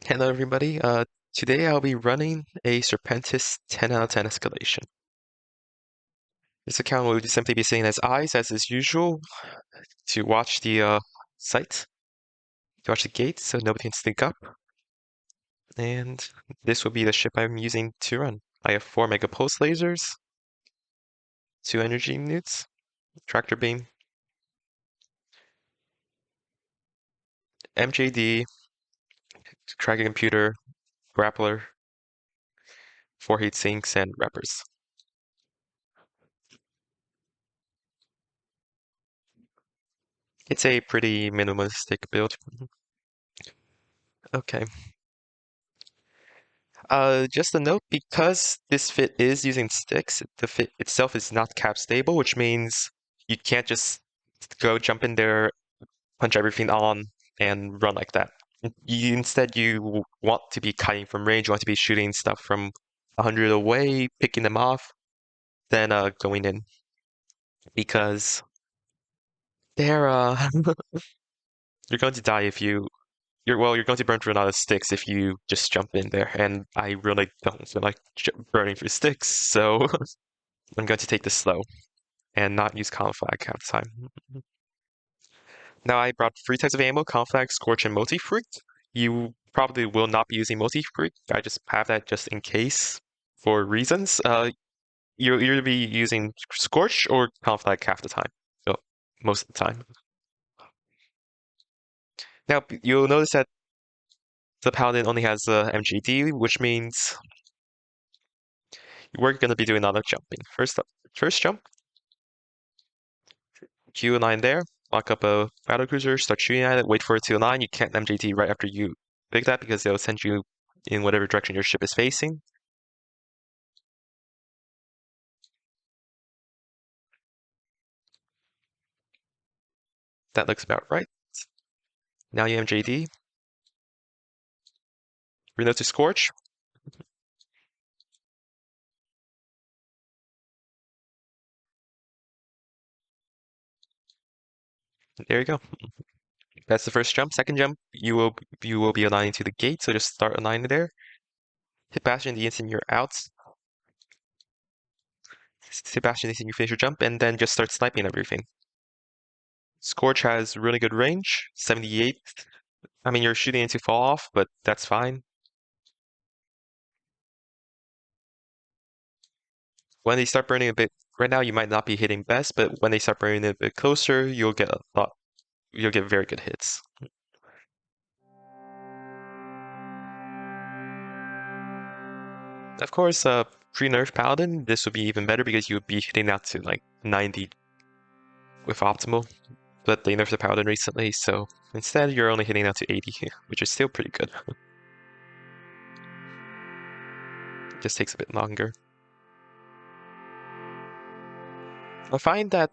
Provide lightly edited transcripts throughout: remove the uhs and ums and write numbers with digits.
Hello everybody, today I'll be running a Serpentis 10 out of 10 escalation. This account will simply be sitting as eyes as is usual to watch the site, to watch the gate so nobody can sneak up. And this will be the ship I'm using to run. I have 4 mega pulse lasers, 2 energy newts, tractor beam, MJD, tracking computer, grappler, 4 heat sinks, and wrappers. It's a pretty minimalistic build. Okay. Just a note, because this fit is using sticks, the fit itself is not cap stable, which means you can't just go jump in there, punch everything on, and run like that. Instead, you want to be kiting from range, you want to be shooting stuff from 100 away, picking them off, then going in. Because they're you're going to die if you're going to burn through a lot of sticks if you just jump in there, and I really don't feel like burning through sticks, so I'm going to take this slow and not use Conflag half the time. Now I brought 3 types of ammo, Conflag, Scorch, and Multi-Fruit. You probably will not be using Multi-Fruit. I just have that just in case for reasons. You'll either be using Scorch or Conflag half the time. So most of the time. Now you'll notice that the Paladin only has MGD, which means we're going to be doing a lot of jumping. First jump, Q line there, lock up a battlecruiser, start shooting at it, wait for it to align. You can't MJT right after you pick that because they'll send you in whatever direction your ship is facing. That looks about right. Now you MJD. Reload to Scorch. There you go. That's the first jump. Second jump, you will be aligning to the gate, so just start aligning there. Hit Bastion the instant you're out. Hit Bastion the instant you finish your jump, and then just start sniping everything. Scorch has really good range, 78. I mean, you're shooting it to fall off, but that's fine. When they start burning a bit, right now you might not be hitting best, but when they start burning a bit closer, you'll get very good hits. Of course, pre-nerf Paladin, this would be even better because you would be hitting out to like 90 with optimal, but they nerfed the Paladin recently, so instead you're only hitting out to 80, which is still pretty good. Just takes a bit longer. I find that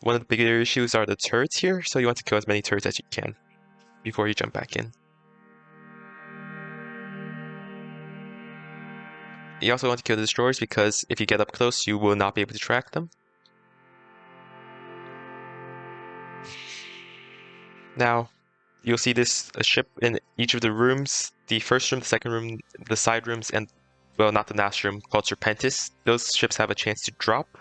one of the bigger issues are the turrets here, so you want to kill as many turrets as you can before you jump back in. You also want to kill the destroyers because if you get up close, you will not be able to track them. Now, you'll see a ship in each of the rooms. The first room, the second room, the side rooms, and, well, not the last room, called Serpentis. Those ships have a chance to drop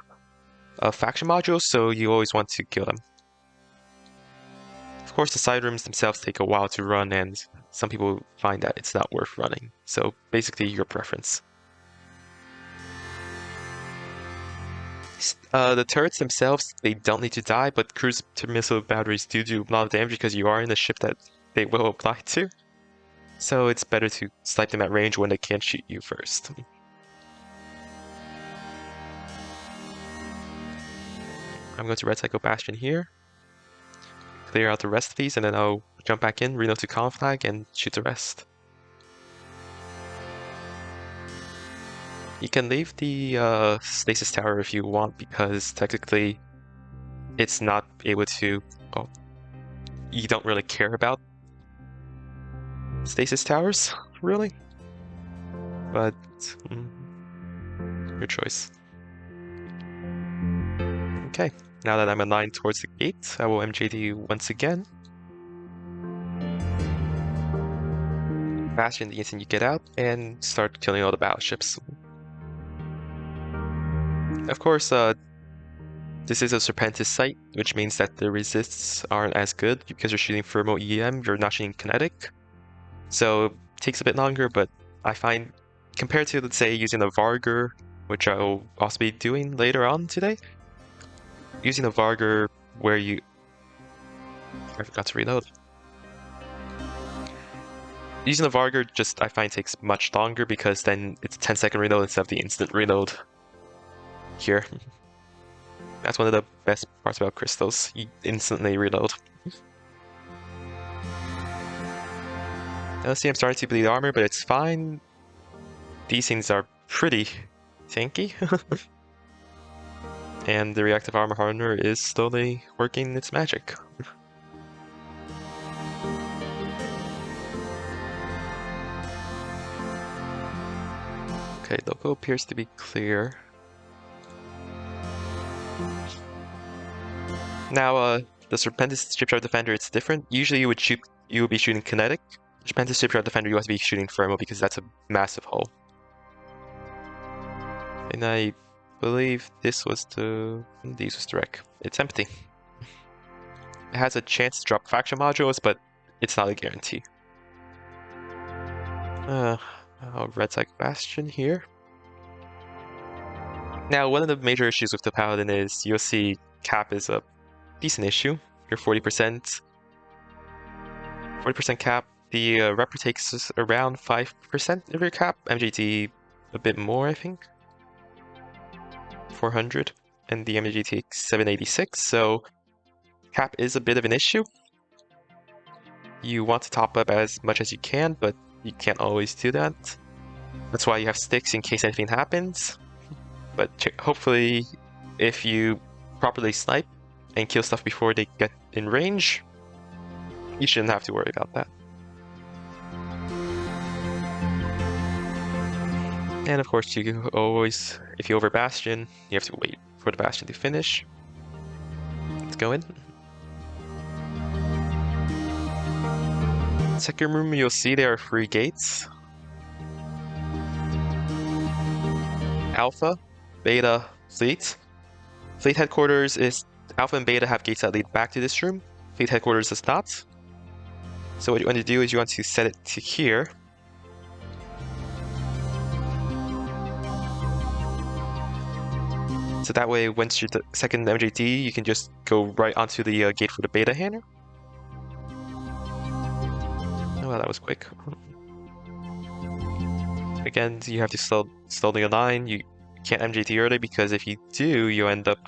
a faction module, so you always want to kill them. Of course, the side rooms themselves take a while to run, and some people find that it's not worth running. So basically, your preference. The turrets themselves, they don't need to die, but cruise to missile batteries do a lot of damage because you are in the ship that they will apply to. So it's better to snipe them at range when they can't shoot you first. I'm going to red cycle Bastion here. Clear out the rest of these, and then I'll jump back in, reload to Conflag, and shoot the rest. You can leave the Stasis Tower if you want, because technically it's not able to, well, you don't really care about Stasis Towers, really. But Your choice. Okay, now that I'm aligned towards the gate, I will MJD once again. Bastion the instant you get out, and start killing all the battleships. Of course, this is a Serpentis site, which means that the resists aren't as good because you're shooting thermal EM, you're not shooting kinetic. So it takes a bit longer, but I find, compared to, let's say, using a Vargur, which I will also be doing later on today, using a Vargur where I forgot to reload. Using a Vargur I find takes much longer because then it's a 10-second reload instead of the instant reload here. That's one of the best parts about crystals. You instantly reload. Now see, I'm starting to bleed armor, but it's fine. These things are pretty tanky. And the reactive armor hardener is slowly working its magic. Okay, Loco appears to be clear. Now, the Serpentis Shipyard Defender, it's different. Usually you would be shooting kinetic. Serpentis Shipyard Defender, you have to be shooting thermal because that's a massive hull. And I believe these was the wreck. It's empty. It has a chance to drop faction modules, but it's not a guarantee. Red Side Bastion here. Now, one of the major issues with the Paladin is you'll see cap is a decent issue. You're 40%. 40% cap. The Rapper takes around 5% of your cap. MJT a bit more, I think. 400. And the MJT takes 786, so cap is a bit of an issue. You want to top up as much as you can, but you can't always do that. That's why you have sticks in case anything happens. But hopefully, if you properly snipe and kill stuff before they get in range, you shouldn't have to worry about that. And of course, you always, if you over Bastion, you have to wait for the Bastion to finish. Let's go in. Second room, you'll see there are 3 gates. Alpha, Beta, Fleet. Fleet headquarters is Alpha and Beta have gates that lead back to this room. Fleet headquarters does not. So what you want to do is you want to set it to here. So that way, once you're the second MJD, you can just go right onto the gate for the Beta Hanner. Oh, well, that was quick. Again, you have to slowly align. You can't MJT early because if you do, you end up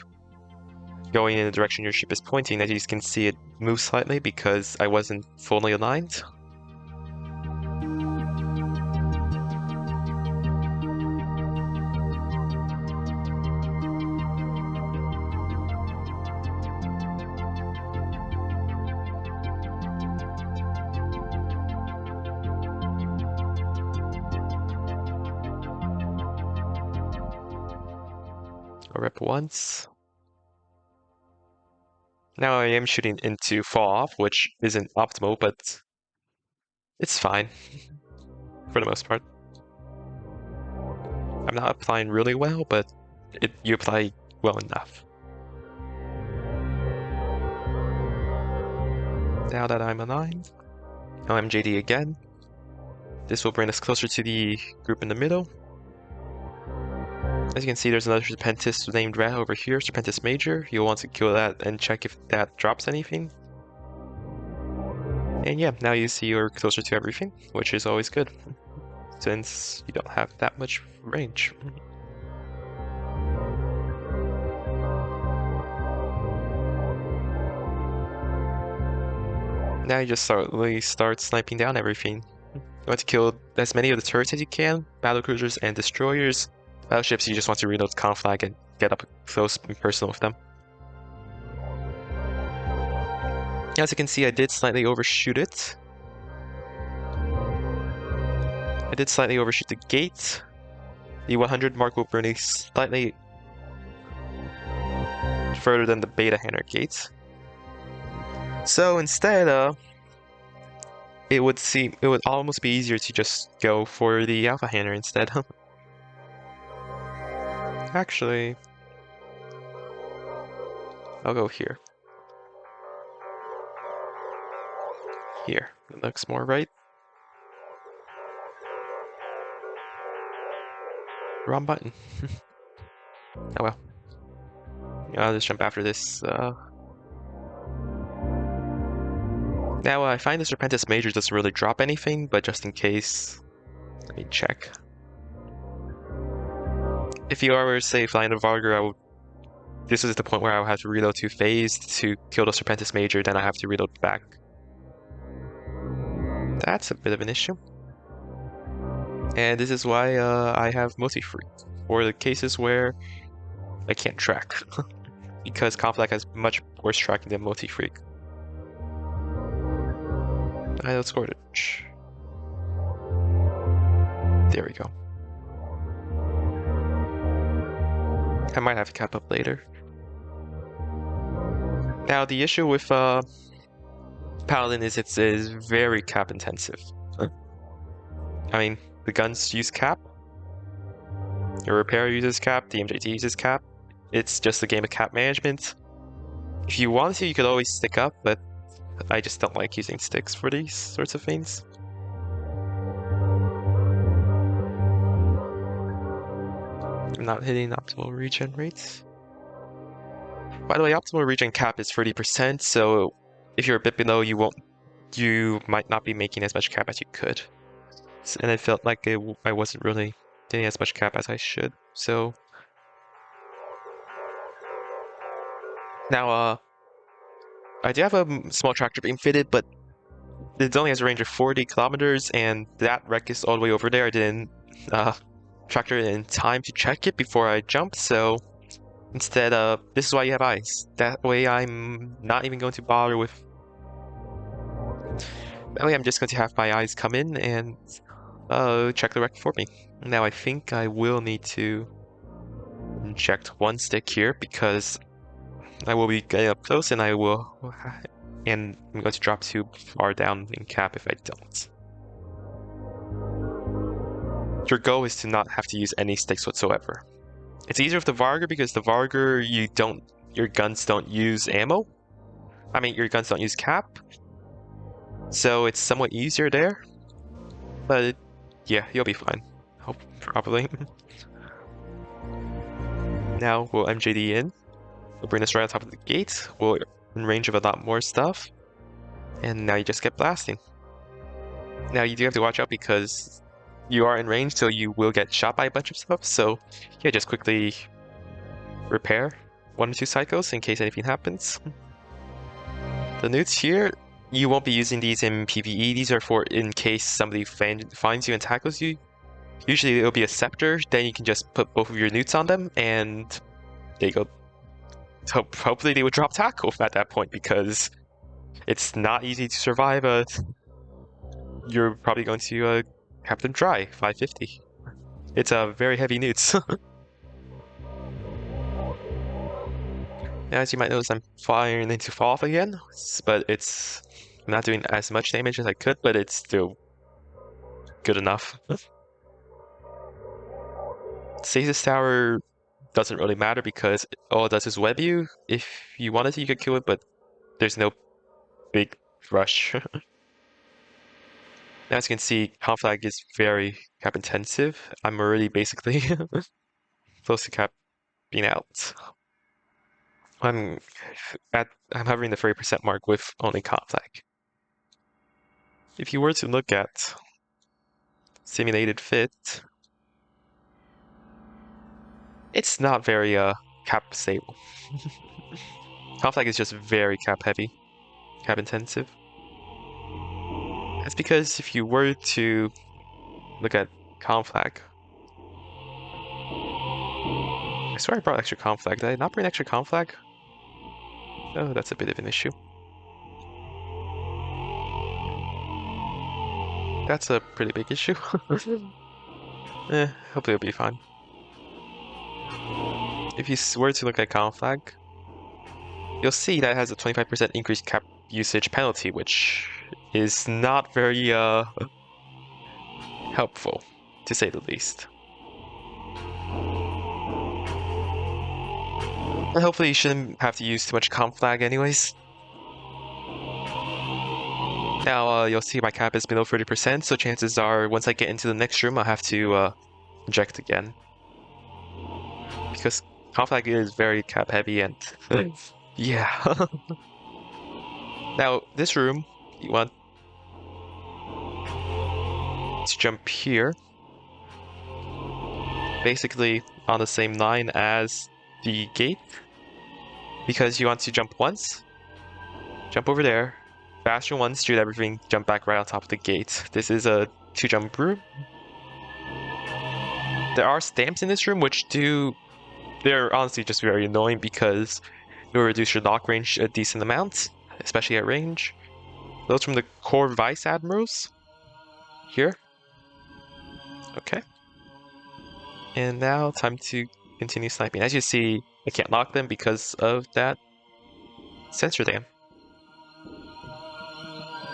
going in the direction your ship is pointing. As you can see, it moves slightly because I wasn't fully aligned. A rep once. Now I am shooting into fall off, which isn't optimal, but it's fine for the most part. I'm not applying really well, but you apply well enough. Now that I'm aligned, I'll MJD again. This will bring us closer to the group in the middle. As you can see, there's another Serpentis named Rat over here, Serpentis Major. You'll want to kill that and check if that drops anything. And yeah, now you see you're closer to everything, which is always good, since you don't have that much range. Now you just start sniping down everything. You want to kill as many of the turrets as you can, battlecruisers and destroyers. Battleships, you just want to reload Conflag and get up close and personal with them. As you can see, I did slightly overshoot it. I did slightly overshoot the gate. The 100 mark will bring it slightly further than the beta Hardener gate. So instead, it would almost be easier to just go for the alpha Hardener instead. Actually, I'll go here. Here, it looks more right. Wrong button. Oh well. I'll just jump after this. Now, I find the Serpentis Major doesn't really drop anything, but just in case, let me check. If you are, say, flying the Vargur, this is the point where I would have to reload to phased to kill the Serpentis Major, then I have to reload back. That's a bit of an issue. And this is why I have multi-freak, for the cases where I can't track. Because Conflag has much worse tracking than multi-freak. Alright, let's score it. There we go. I might have to cap up later. Now, the issue with Paladin is it is very cap intensive. I mean, the guns use cap, your repair uses cap, the MJT uses cap. It's just a game of cap management. If you want to, you could always stick up, but I just don't like using sticks for these sorts of things. I'm not hitting optimal regen rates. By the way, optimal regen cap is 30%, so if you're a bit below, you might not be making as much cap as you could. And it felt like I wasn't really getting as much cap as I should, so... Now, I do have a small tractor beam fitted, but it only has a range of 40 kilometers, and that wreck is all the way over there. I didn't tractor it in time to check it before I jumped, so instead, this is why you have eyes. That way I'm not even going to bother with... That way I'm just going to have my eyes come in and check the wreck for me. Now I think I will need to inject one stick here because I will be getting up close and I'm going to drop too far down in cap if I don't. Your goal is to not have to use any sticks whatsoever. It's easier with the Vargur because the Vargur your guns don't use ammo. I mean, your guns don't use cap. So it's somewhat easier there. But yeah, you'll be fine. Hope probably. Now we'll MJD in. We'll bring this right on top of the gate. We're in range of a lot more stuff. And now you just get blasting. Now you do have to watch out because you are in range, so you will get shot by a bunch of stuff. So yeah, just quickly repair 1 or 2 cycles in case anything happens. The newts here, you won't be using these in PvE. These are for in case somebody finds you and tackles you. Usually it'll be a scepter, then you can just put both of your newts on them, and there you go. So hopefully they would drop tackle at that point, because it's not easy to survive. You're probably going to have them dry 550. It's a very heavy newts. Now, as you might notice, I'm firing into fall off again, but I'm not doing as much damage as I could, but it's still good enough. Stasis Tower doesn't really matter because all it does is web you. If you wanted to, you could kill it, but there's no big rush. Now, as you can see, Conflag is very cap intensive. I'm already basically close to cap being out. I'm hovering the 30% mark with only Conflag. If you were to look at simulated fit, it's not very cap stable. Conflag is just very cap heavy, cap intensive. That's because if you were to look at Conflag, I swear I brought extra Conflag. Did I not bring extra Conflag? Oh, that's a bit of an issue. That's a pretty big issue. Hopefully it'll be fine. If you were to look at Conflag, you'll see that it has a 25% increased cap usage penalty, which is not very helpful, to say the least. And hopefully you shouldn't have to use too much Conflag anyways. Now you'll see my cap is below 30%, so chances are once I get into the next room I'll have to inject again. Because Conflag is very cap heavy and yeah. Now this room, you want to jump here. Basically on the same line as the gate. Because you want to jump once, jump over there, Bastion 1, shoot everything, jump back right on top of the gate. This is a 2-jump room. There are stamps in this room which they're honestly just very annoying because it will reduce your lock range a decent amount, especially at range. Those from the core Vice Admirals. Here. Okay. And now time to continue sniping. As you see, I can't lock them because of that sensor dam.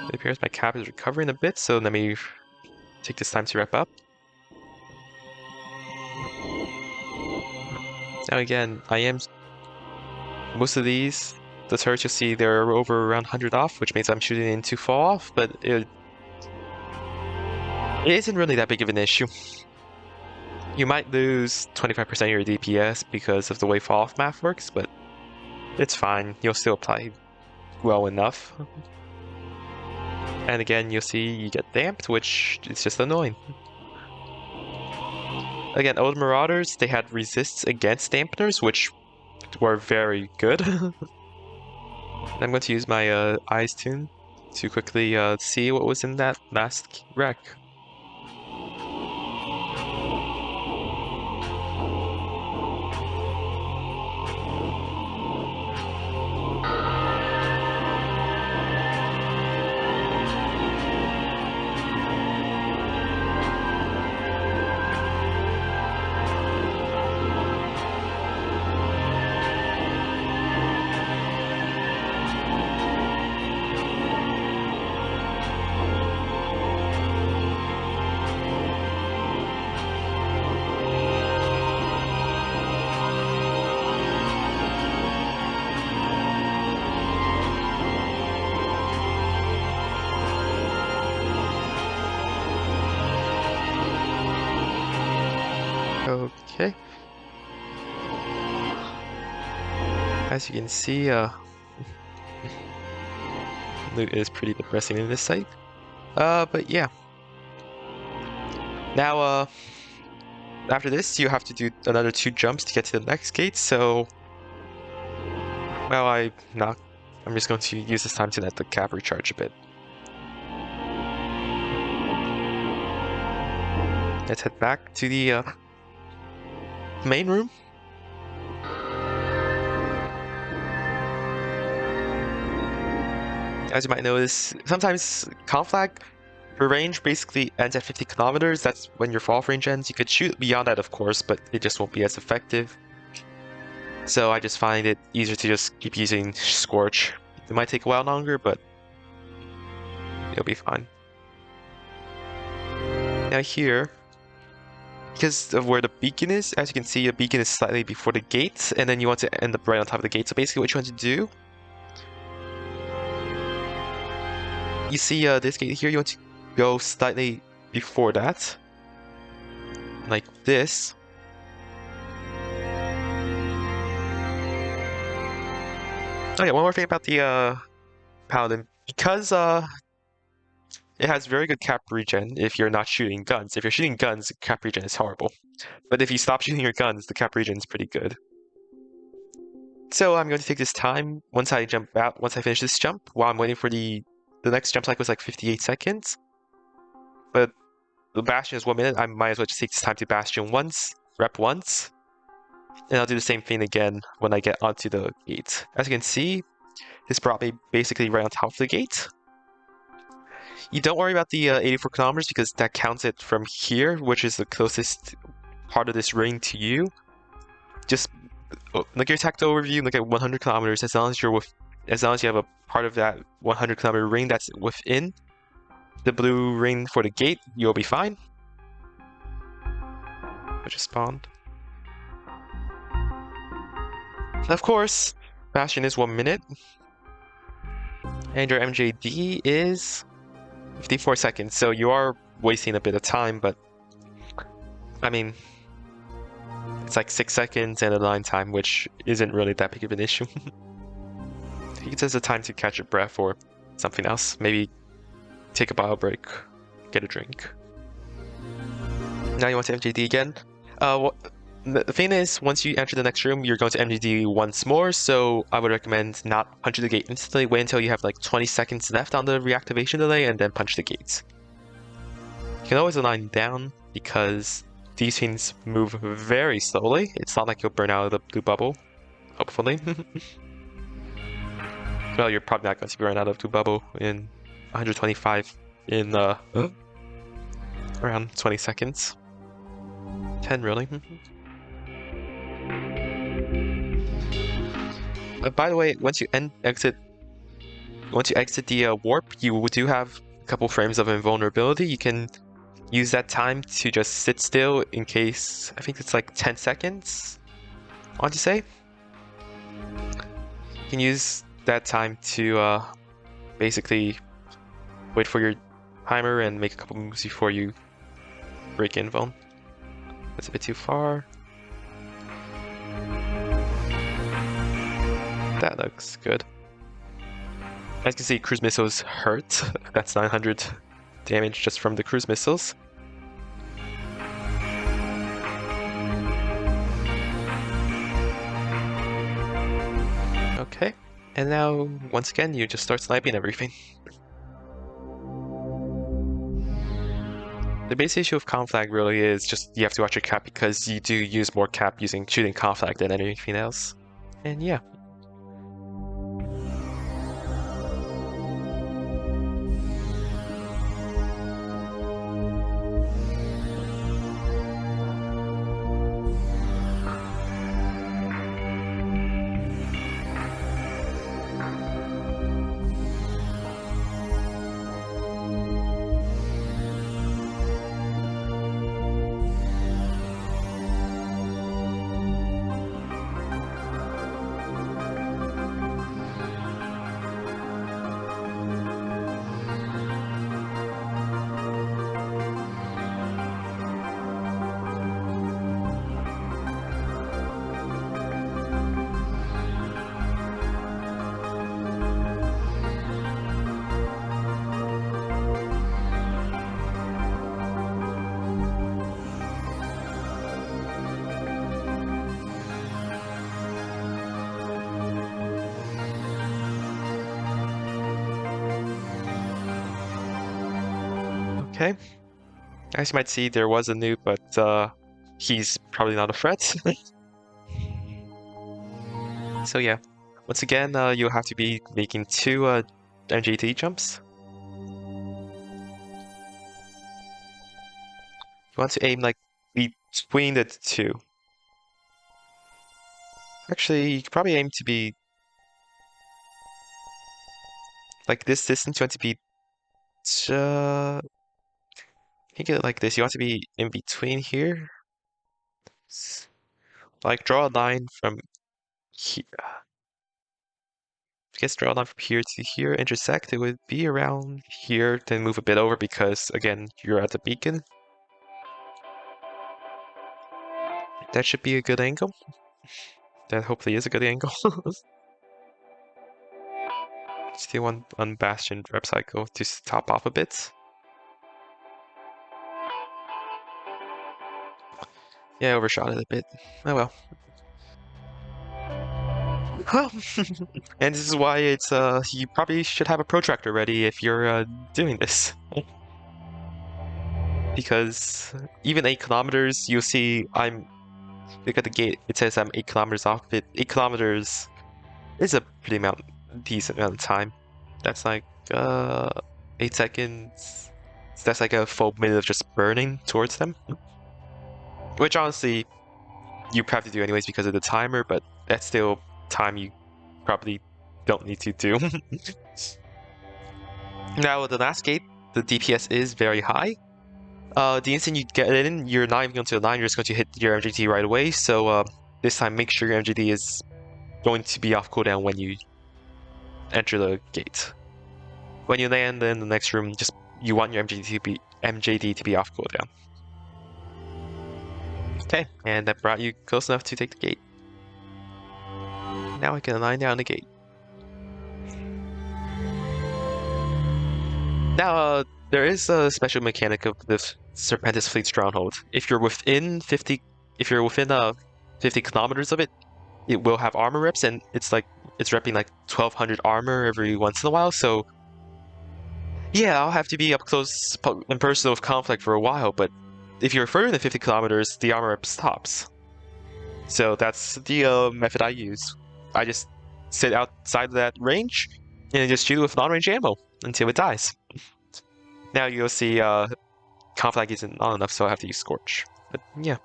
It appears my cap is recovering a bit, so let me take this time to wrap up. Now again, most of these, the turrets you'll see they're over around 100 off, which means I'm shooting in to fall off, but it isn't really that big of an issue. You might lose 25% of your DPS because of the way fall off math works, but it's fine. You'll still apply well enough. And again, you'll see you get damped, which is just annoying. Again, old Marauders, they had resists against dampeners, which were very good. I'm going to use my eyes tune to quickly see what was in that last wreck. Okay. As you can see, loot is pretty depressing in this site. But yeah. Now, after this, you have to do another 2 jumps to get to the next gate, so... Well, I'm just going to use this time to let the cap recharge a bit. Let's head back to the main room. As you might notice, sometimes Conflag, your range basically ends at 50 kilometers. That's when your fall range ends. You could shoot beyond that, of course, but it just won't be as effective. So I just find it easier to just keep using Scorch. It might take a while longer, but it'll be fine. Now here, because of where the beacon is, as you can see, the beacon is slightly before the gate, and then you want to end up right on top of the gate. So basically what you want to do, you see this gate here, you want to go slightly before that, like this. Oh yeah, one more thing about the Paladin. Because it has very good cap regen if you're not shooting guns. If you're shooting guns, cap regen is horrible. But if you stop shooting your guns, the cap regen is pretty good. So I'm going to take this time, once I finish this jump, while I'm waiting for the next jump cycle is like 58 seconds. But the Bastion is 1 minute, I might as well just take this time to Bastion once, rep once. And I'll do the same thing again when I get onto the gate. As you can see, this brought me basically right on top of the gate. You don't worry about the 84 kilometers because that counts it from here, which is the closest part of this ring to you. just look at your tactical overview, look at 100 kilometers. As long as you have a part of that 100 kilometer ring that's within the blue ring for the gate, you'll be fine. Which is spawned. And of course, Bastion is 1 minute. And your MJD is 54 seconds, so you are wasting a bit of time, but I mean, it's like 6 seconds and a line time, which isn't really that big of an issue. He says the time to catch your breath or something else. Maybe take a bio break, get a drink. Now you want to MJD again. The thing is, once you enter the next room, you're going to MJD once more, so I would recommend not punching the gate instantly. Wait until you have like 20 seconds left on the reactivation delay and then punch the gates. You can always align down because these things move very slowly. It's not like you'll burn out of the blue bubble, hopefully. Well, you're probably not going to burn out of blue bubble in 125 in around 20 seconds. 10 really. By the way, once you exit the warp, you do have a couple frames of invulnerability. You can use that time to just sit still in case, I think it's like 10 seconds, I want to say. You can use that time to basically wait for your timer and make a couple moves before you break invuln. That's a bit too far. That looks good. As you can see, cruise missiles hurt. That's 900 damage just from the cruise missiles. Okay, and now once again you just start sniping everything. The base issue of conflag really is just you have to watch your cap because you do use more cap shooting conflag than anything else. And yeah. Okay. As you might see, there was a noob, but he's probably not a threat. So yeah, once again, you'll have to be making 2 MJT jumps. You want to aim like between the 2. Actually, you could probably aim to be like this distance. You want to be think of it like this. You want to be in between here. Like draw a line from here. I guess draw a line from here to here, intersect. It would be around here, then move a bit over because again, you're at the beacon. That should be a good angle. That hopefully is a good angle. Still one Bastion rep cycle to top off a bit. Yeah, overshot it a bit. Oh well. Well, and this is why it's you probably should have a protractor ready if you're doing this. Because even 8 kilometers, you'll see look at the gate, it says I'm 8 kilometers off it. 8 kilometers is a pretty decent amount of time. That's like 8 seconds. That's like a full minute of just burning towards them. Which honestly, you have to do anyways because of the timer, but that's still time you probably don't need to do. Now, the last gate, the DPS is very high. The instant you get it in, you're not even going to align, you're just going to hit your MGT right away. So this time, make sure your MGD is going to be off cooldown when you enter the gate. When you land in the next room, just you want your MJD to be off cooldown. Okay, and that brought you close enough to take the gate. Now I can align down the gate. Now, there is a special mechanic of this Serpentis fleet stronghold. If you're within 50 kilometers of it, it will have armor reps, and it's repping like 1200 armor every once in a while. So yeah, I'll have to be up close and personal with conflict for a while. But if you're further than 50 kilometers, the armor rep stops. So that's the method I use. I just sit outside of that range and just shoot it with long-range ammo until it dies. Now you'll see Conflag isn't long enough, so I have to use Scorch. But yeah.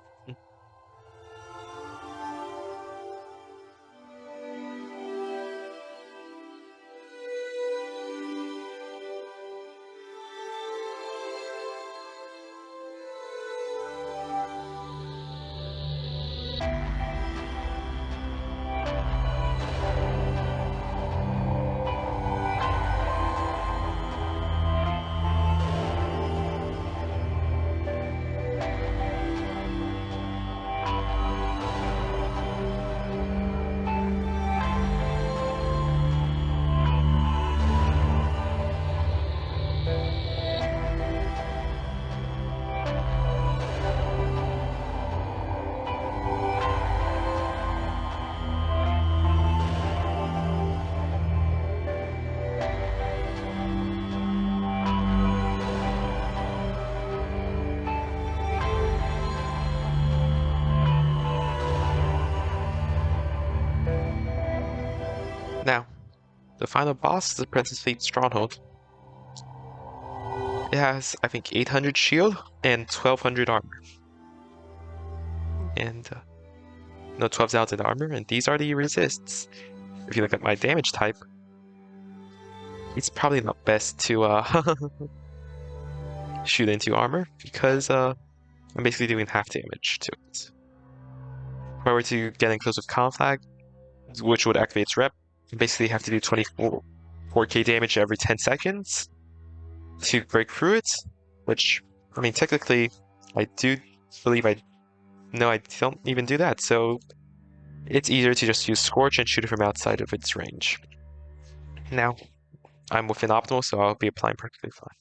Now, the final boss is the Princess Fleet Stronghold. It has, I think, 800 shield and 1200 armor. And, no, 12,000 armor, and these are the resists. If you look at my damage type, it's probably not best to shoot into armor, because I'm basically doing half damage to it. If I were to get in close with Conflag, which would activate its rep, you basically have to do 4k damage every 10 seconds to break through it, which, I mean, technically, I do believe no, I don't even do that, so it's easier to just use Scorch and shoot it from outside of its range. Now, I'm within optimal, so I'll be applying perfectly fine.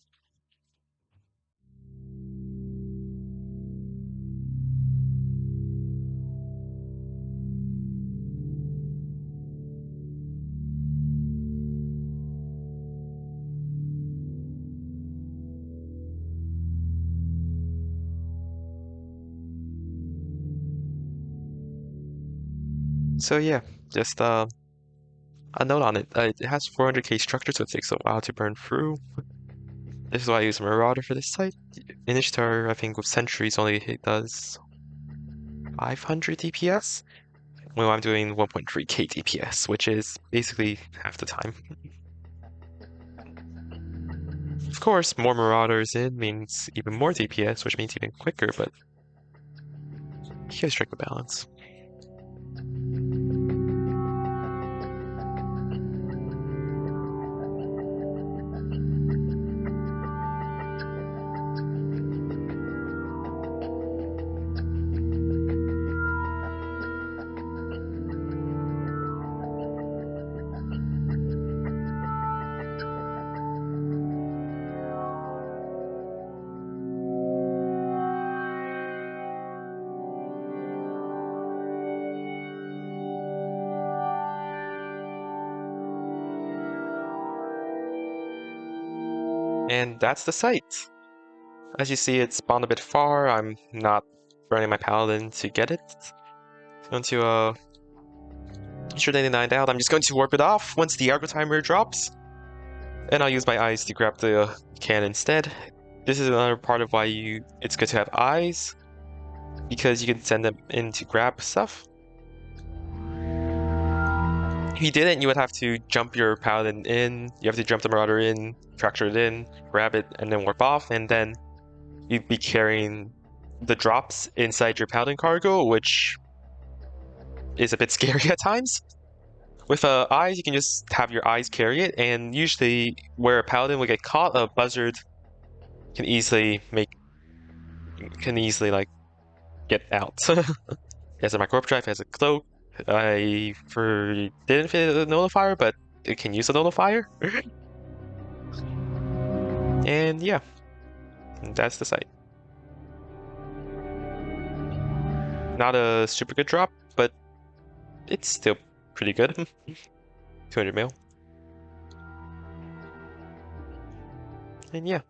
So yeah, just a note on it. It has 400k structure, so it takes a while to burn through. This is why I use Marauder for this site. Initiator, I think with Sentries only does 500 DPS, while I'm doing 1.3k DPS, which is basically half the time. Of course, more Marauders in means even more DPS, which means even quicker, but you gotta strike a balance. And that's the site. As you see, it spawned a bit far. I'm not running my Paladin to get it. I'm going to ensure 99 out. I'm just going to warp it off once the Argo timer drops. And I'll use my eyes to grab the cannon instead. This is another part of why it's good to have eyes, because you can send them in to grab stuff. If you didn't, you would have to jump your Paladin in, you have to jump the Marauder in, fracture it in, grab it, and then warp off, and then you'd be carrying the drops inside your Paladin cargo, which is a bit scary at times. With eyes, you can just have your eyes carry it, and usually where a Paladin would get caught, a Buzzard can easily like get out. It has a micro drive, it has a cloak. I didn't fit a nullifier, but it can use a nullifier. And yeah, that's the site. Not a super good drop, but it's still pretty good. 200 mil. And yeah.